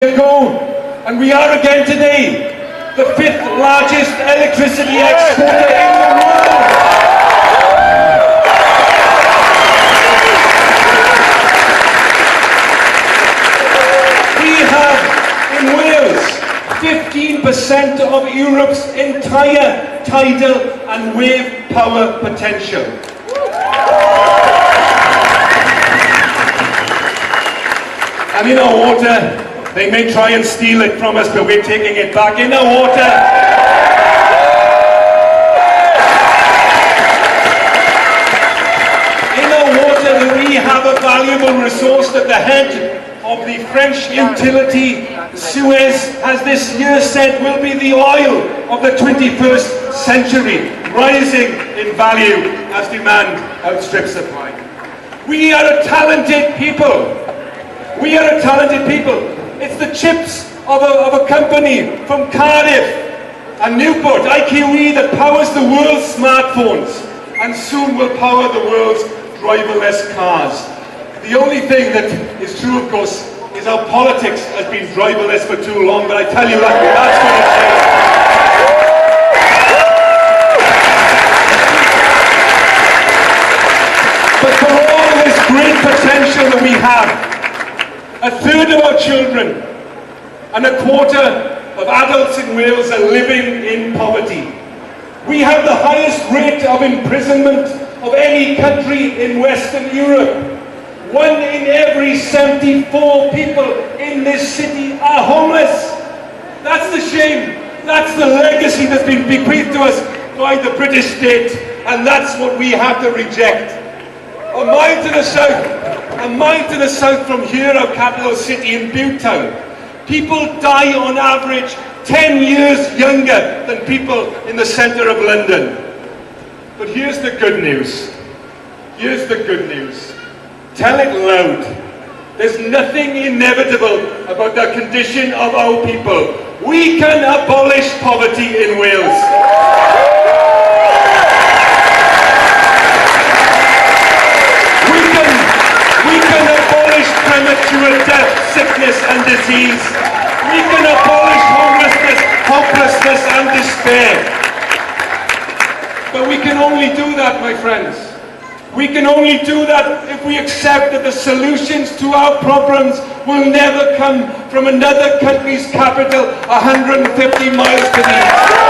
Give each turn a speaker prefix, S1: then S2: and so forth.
S1: ago, and we are again today, the 5th largest electricity exporter in the world. We have in Wales 15% of Europe's entire tidal and wave power potential. And in our water, they may try and steal it from us, but we're taking it back. In our water, we have a valuable resource that the head of the French utility, Suez, has this year said will be the oil of the 21st century, rising in value as demand outstrips supply. We are a talented people. We are a talented people. It's the chips of a company from Cardiff and Newport, IQE, that powers the world's smartphones and soon will power the world's driverless cars. The only thing that is true, of course, is our politics has been driverless for too long, but I tell you that, that's going to change. But for all this great potential that we have, a third of our children and a quarter of adults in Wales are living in poverty. We have the highest rate of imprisonment of any country in Western Europe. 1 in every 74 people in this city are homeless. That's the shame. That's the legacy that's been bequeathed to us by the British state, and that's what we have to reject. A mile to the south from here, our capital city in Butetown, people die on average 10 years younger than people in the centre of London. But here's the good news. Here's the good news. Tell it loud. There's nothing inevitable about the condition of our people. We can abolish poverty in Wales. Premature death, sickness and disease. We can abolish homelessness, hopelessness and despair. But we can only do that, my friends. We can only do that if we accept that the solutions to our problems will never come from another country's capital 150 miles to the east.